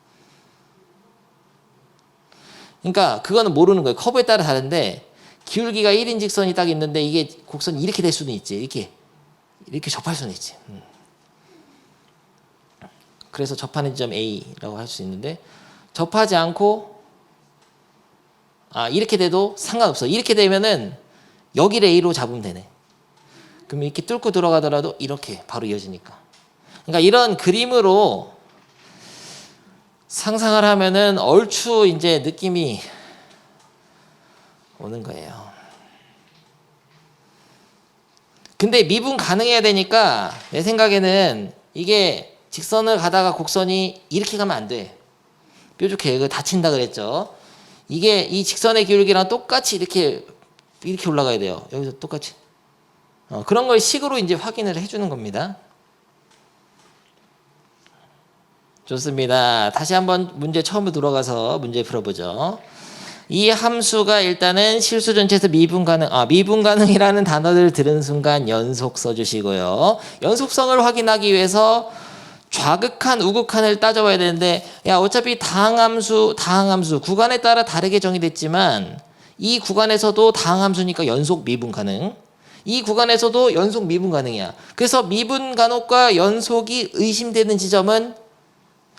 그러니까 그거는 모르는 거예요. 커브에 따라 다른데 기울기가 1인 직선이 딱 있는데 이게 곡선이 이렇게 될 수는 있지. 이렇게 접할 수는 있지. 그래서 접하는 지점 A라고 할 수 있는데 접하지 않고 이렇게 돼도 상관없어. 이렇게 되면은 여기를 A로 잡으면 되네. 그럼 이렇게 뚫고 들어가더라도 이렇게 바로 이어지니까. 그러니까 이런 그림으로 상상을 하면은 얼추 이제 느낌이 오는 거예요. 근데 미분 가능해야 되니까 내 생각에는 이게 직선을 가다가 곡선이 이렇게 가면 안 돼. 뾰족해. 이거 다친다 그랬죠. 이게 이 직선의 기울기랑 똑같이 이렇게 올라가야 돼요. 여기서 똑같이. 그런 걸 식으로 이제 확인을 해주는 겁니다. 좋습니다. 다시 한번 문제 처음으로 들어가서 문제 풀어보죠. 이 함수가 일단은 실수 전체에서 미분 가능이라는 단어를 들은 순간 연속 써주시고요. 연속성을 확인하기 위해서 좌극한, 우극한을 따져봐야 되는데, 어차피 다항함수 구간에 따라 다르게 정의됐지만 이 구간에서도 다항함수니까 연속 미분 가능. 이 구간에서도 연속 미분 가능이야. 그래서 미분 간혹과 연속이 의심되는 지점은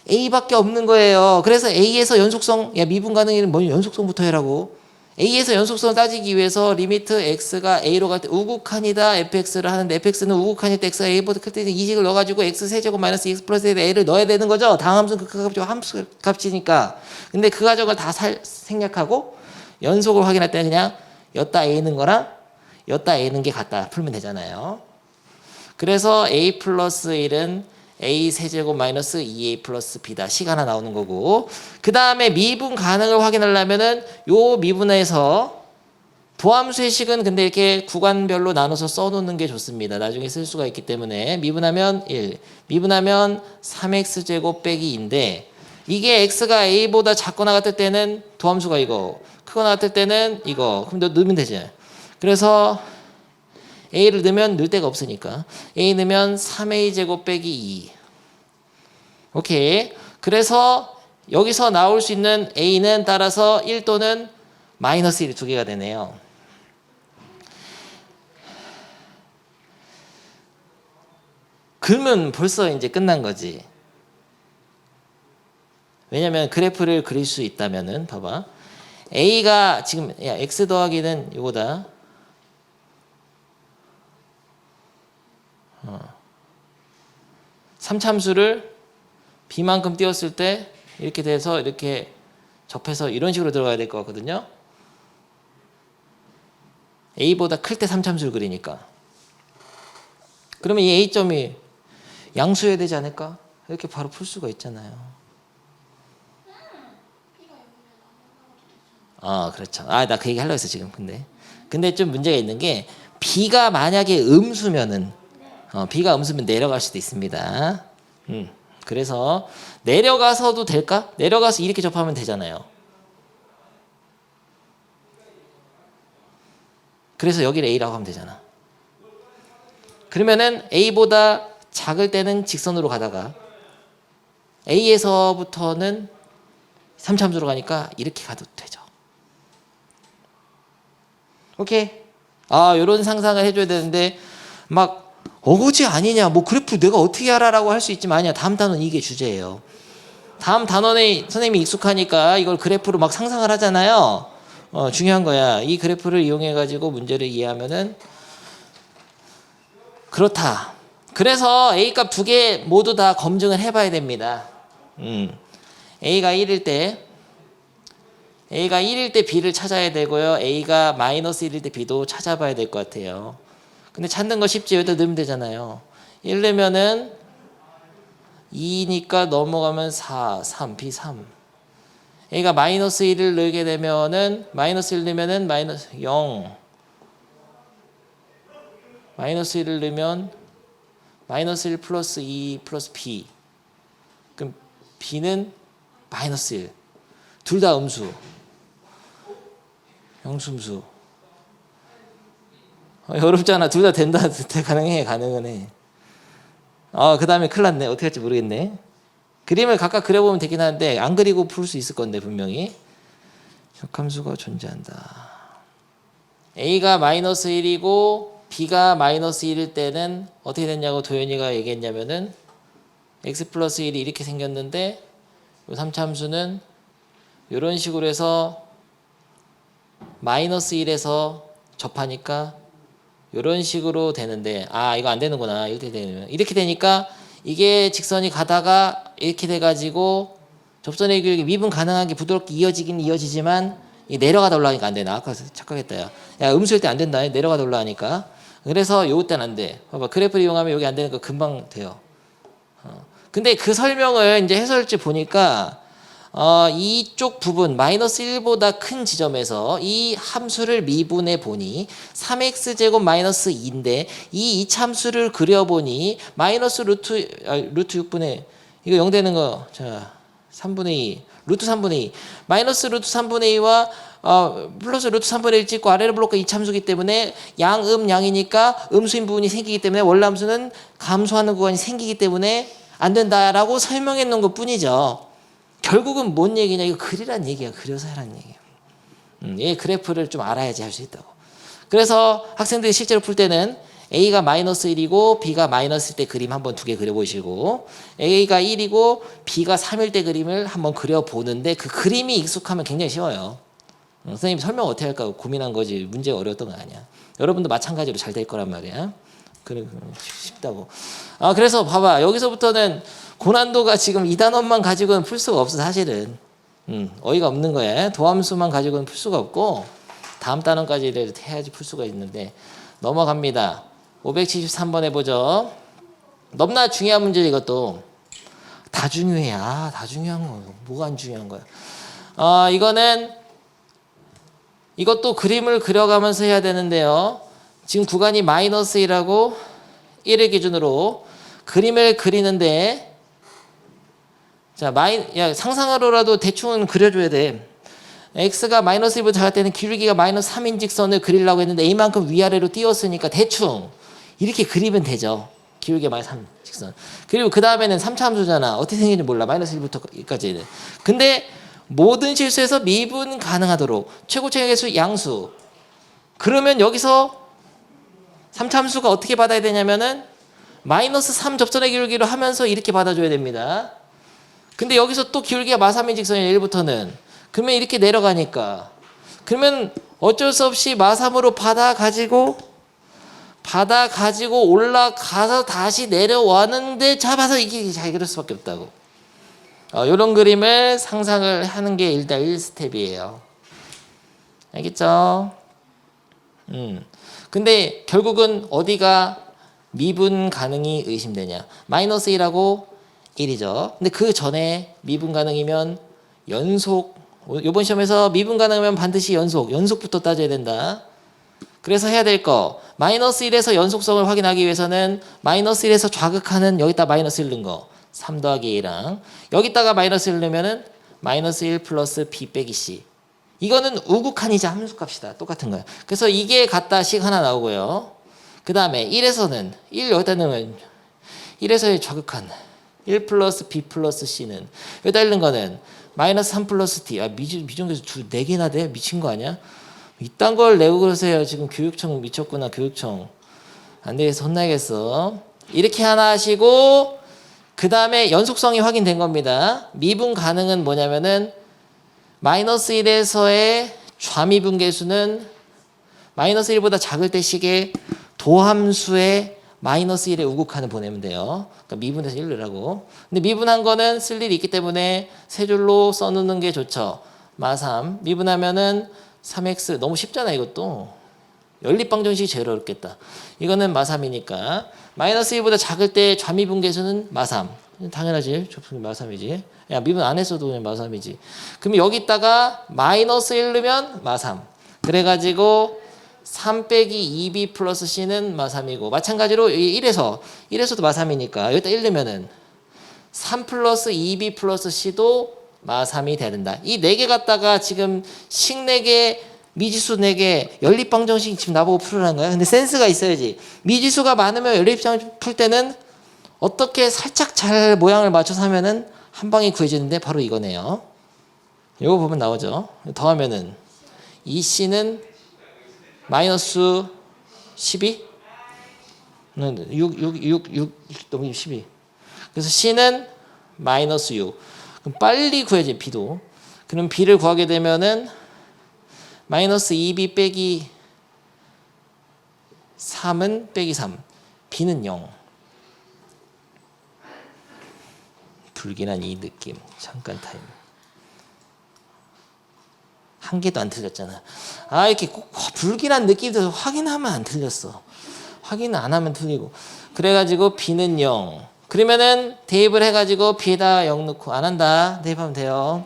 A밖에 없는 거예요. 그래서 A에서 연속성, 미분 가능이는 뭐 연속성부터 해라고. A에서 연속성을 따지기 위해서 리미트 X가 A로 갈 때 우극한이다 fx를 하는데 fx는 우극한일 때 X가 A보다 클 때 이식을 넣어가지고 X 세제곱 마이너스 X 플러스 A를 넣어야 되는 거죠. 다항함수는 극한값이고 함수값이니까. 근데 그 과정을 다 생략하고 연속을 확인할 때는 그냥 였다 A는 거랑 였다 A는 게 같다 풀면 되잖아요. 그래서 A 플러스 1은 A 세제곱 마이너스 2A 플러스 B다. 식 하나 나오는 거고. 그 다음에 미분 가능을 확인하려면은 요 미분에서 도함수의 식은 근데 이렇게 구간별로 나눠서 써놓는 게 좋습니다. 나중에 쓸 수가 있기 때문에 미분하면 1, 미분하면 3x제곱 빼기 2인데 이게 x가 a보다 작거나 같을 때는 도함수가 이거, 크거나 같을 때는 이거. 그럼 너 넣으면 되지. 그래서 a를 넣으면 넣을 데가 없으니까 a 넣으면 3a제곱 빼기 2. 오케이. 그래서 여기서 나올 수 있는 a는 따라서 1 또는 마이너스 1 두 개가 되네요. 그러면 벌써 이제 끝난 거지. 왜냐면 그래프를 그릴 수 있다면은 봐봐. a가 지금 야 x 더하기는 이거다. 삼참수를 b만큼 띄웠을 때 이렇게 돼서 이렇게 접해서 이런 식으로 들어가야 될 것 같거든요. a보다 클 때 삼참수를 그리니까. 그러면 이 a점이 양수여야 되지 않을까? 이렇게 바로 풀 수가 있잖아요. 그렇죠. 나 그 얘기 하려고 했어 지금. 근데 좀 문제가 있는 게 b가 만약에 음수면은 b가 음수면 내려갈 수도 있습니다. 그래서 내려가서도 될까? 내려가서 이렇게 접하면 되잖아요. 그래서 여기를 a라고 하면 되잖아. 그러면은 a보다 작을 때는 직선으로 가다가 a에서부터는 3참수로 가니까 이렇게 가도 되죠. 오케이. 요런 상상을 해줘야 되는데 막 어거지 아니냐, 뭐 그래프 내가 어떻게 알아라고 할 수 있지만 아니야. 다음 단원 이게 주제예요. 다음 단원에 선생님이 익숙하니까 이걸 그래프로 막 상상을 하잖아요. 중요한 거야. 이 그래프를 이용해 가지고 문제를 이해하면은 그렇다. 그래서 a 값 두 개 모두 다 검증을 해봐야 됩니다. a가 1일 때 b를 찾아야 되고요. a가 마이너스 1일 때 b도 찾아봐야 될 것 같아요. 근데 찾는 거 쉽지. 여기다 넣으면 되잖아요. 1 넣으면은 2니까 넘어가면 4, 3, b 3. a가 마이너스 1을 넣게 되면은 마이너스 1 넣으면은 마이너스 0. 마이너스 1을 넣으면 마이너스 1 플러스 2 플러스 b. 그럼 b는 마이너스 1. 둘 다 음수. 영수음수. 어렵잖아. 둘 다 된다. 가능해. 가능은 해. 그 다음에 큰일 났네. 어떻게 할지 모르겠네. 그림을 각각 그려보면 되긴 하는데 안 그리고 풀 수 있을 건데 분명히. 역함수가 존재한다. a가 마이너스 1이고 b가 마이너스 1일 때는 어떻게 됐냐고 도현이가 얘기했냐면은 x 플러스 1이 이렇게 생겼는데 이 3참수는 이런 식으로 해서 마이너스 1에서 접하니까 이런 식으로 되는데 이거 안 되는구나. 이렇게 되니까 이게 직선이 가다가 이렇게 돼가지고 접선의 교육이 미분 가능하게 부드럽게 이어지긴 이어지지만 내려가다 올라가니까 안 되나. 아까 착각했다. 야 음수일 때 안 된다. 내려가다 올라가니까. 그래서 요거 때는 안 돼. 봐봐. 그래프를 이용하면 여기 안 되는 거 금방 돼요. 근데 그 설명을 이제 해설지 보니까 이쪽 부분 마이너스 1보다 큰 지점에서 이 함수를 미분해 보니 3x제곱 마이너스 2인데 이 이참수를 그려보니 마이너스 루트 6분의 이거 0 되는 거 자 3분의 2 루트 3분의 2 마이너스 루트 3분의 2와 플러스 루트 3분의 1 찍고 아래로 블록과 이참수기 때문에 양이니까 음수인 부분이 생기기 때문에 원래함수는 감소하는 구간이 생기기 때문에 안 된다라고 설명해 놓은 것 뿐이죠. 결국은 뭔 얘기냐? 이거 그리란 얘기야. 그려서 하라는 얘기야. 이 그래프를 좀 알아야지 할 수 있다고. 그래서 학생들이 실제로 풀 때는 a가 마이너스 1이고 b가 마이너스일 때 그림 한번 두 개 그려보시고 a가 1이고 b가 3일 때 그림을 한번 그려보는데 그 그림이 익숙하면 굉장히 쉬워요. 선생님 설명 어떻게 할까 고민한 거지 문제가 어려웠던 거 아니야. 여러분도 마찬가지로 잘 될 거란 말이야. 그래 쉽다고. 그래서 봐봐. 여기서부터는 고난도가 지금 2단원만 가지고는 풀 수가 없어 사실은. 어이가 없는 거야. 도함수만 가지고는 풀 수가 없고 다음 단원까지 해야지 풀 수가 있는데 넘어갑니다. 573번 해보죠. 너무나 중요한 문제 이것도. 다 중요해. 다 중요한 거. 뭐가 안 중요한 거야. 이거는 이것도 그림을 그려가면서 해야 되는데요. 지금 구간이 마이너스 1하고 1을 기준으로 그림을 그리는데 자, 상상으로라도 대충은 그려줘야 돼. x가 마이너스 1보다 작을 때는 기울기가 마이너스 3인 직선을 그리려고 했는데 a만큼 위아래로 띄웠으니까 대충 이렇게 그리면 되죠. 기울기가 마이너스 3 직선. 그리고 그 다음에는 3차 함수잖아. 어떻게 생긴지 몰라. 마이너스 1부터 2까지는. 근데 모든 실수에서 미분 가능하도록 최고차의 개수 양수. 그러면 여기서 3차 함수가 어떻게 받아야 되냐면은 마이너스 3 접선의 기울기로 하면서 이렇게 받아줘야 됩니다. 근데 여기서 또 기울기가 마3인 직선이에요. 1부터는. 그러면 이렇게 내려가니까. 그러면 어쩔 수 없이 마3으로 받아가지고 올라가서 다시 내려왔는데 잡아서 이게 잘 그럴 수밖에 없다고. 이런 그림을 상상을 하는 게 일단 1스텝이에요. 알겠죠? 근데 결국은 어디가 미분 가능이 의심되냐? 마이너스 1하고 1이죠. 근데 그 전에 미분 가능이면 연속, 이번 시험에서 미분 가능하면 반드시 연속부터 따져야 된다. 그래서 해야 될 거, 마이너스 1에서 연속성을 확인하기 위해서는 마이너스 1에서 좌극하는 여기다 마이너스 1 넣은 거 3 더하기 A랑 여기다가 마이너스 1 넣으면은 마이너스 1 플러스 B 빼기 C. 이거는 우극한이자 함수값이다. 똑같은 거야. 그래서 이게 같다 식 하나 나오고요. 그 다음에 1에서는 1 여기다 넣으면 1에서의 좌극한 1 플러스 B 플러스 C는 여기다 읽는 거는 마이너스 3 플러스 T. 미중계수 4개나 돼? 미친 거 아니야? 이딴 걸 내고 그러세요. 지금 교육청 미쳤구나. 교육청. 안 되겠어. 혼나야겠어. 이렇게 하나 하시고 그 다음에 연속성이 확인된 겁니다. 미분 가능은 뭐냐면은 마이너스 1에서의 좌미분 계수는 마이너스 1보다 작을 때 식의 도함수에 마이너스 1에 우극한을 보내면 돼요. 그러니까 미분해서 1 넣으라고. 근데 미분한 거는 쓸 일이 있기 때문에 세 줄로 써놓는 게 좋죠. 마3 미분하면은 3x 너무 쉽잖아 이것도. 연립방정식이 제일 어렵겠다. 이거는 마3이니까 마이너스 1보다 작을 때 좌미분 계수는 마3. 당연하지. 마3이지. 야 미분 안 했어도 그냥 마3이지. 그럼 여기다가 마이너스 1 넣으면 마3. 그래가지고 3 빼기 2b 플러스 c는 마3이고 마찬가지로 1에서도 마3이니까 여기다 1 넣으면은 3 플러스 2b 플러스 c도 마3이 돼야 된다. 이 4개 갖다가 지금 식 4개, 미지수 4개, 연립방정식 지금 나보고 풀으라는 거야. 근데 센스가 있어야지. 미지수가 많으면 연립방정식 풀 때는 어떻게 살짝 잘 모양을 맞춰서 하면은 한 방에 구해지는데 바로 이거네요. 이거 보면 나오죠. 더하면은 이 c는 마이너스 12? 6 너무 12. 그래서 c는 마이너스 6. 그럼 빨리 구해야지 b도. 그럼 b를 구하게 되면은 마이너스 2b 빼기 3은 빼기 3. b는 0. 불길한 이 느낌. 잠깐 타임. 한 개도 안 틀렸잖아. 이렇게 꼭 불길한 느낌도 확인하면 안 틀렸어. 확인 안 하면 틀리고. 그래가지고 b는 0. 그러면은 대입을 해가지고 b에다 0 넣고 안 한다. 대입하면 돼요.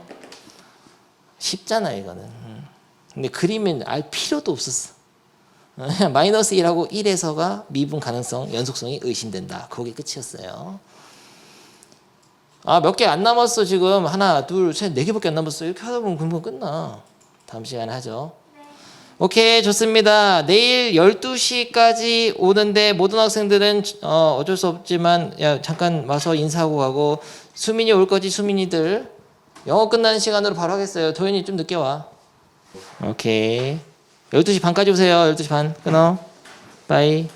쉽잖아 이거는. 근데 그림은 알 필요도 없었어. 마이너스 1하고 1에서가 미분 가능성, 연속성이 의심된다. 그게 끝이었어요. 몇 개 안 남았어 지금. 하나, 둘, 셋, 4개밖에 안 남았어. 이렇게 하다 보면 금방 끝나. 다음 시간에 하죠. 오케이, 좋습니다. 내일 12시까지 오는데 모든 학생들은 어쩔 수 없지만 잠깐 와서 인사하고 가고, 수민이 올 거지. 수민이들 영어 끝나는 시간으로 바로 하겠어요. 도현이 좀 늦게 와. 오케이, 12시 반까지 오세요. 12시 반 끊어. 바이.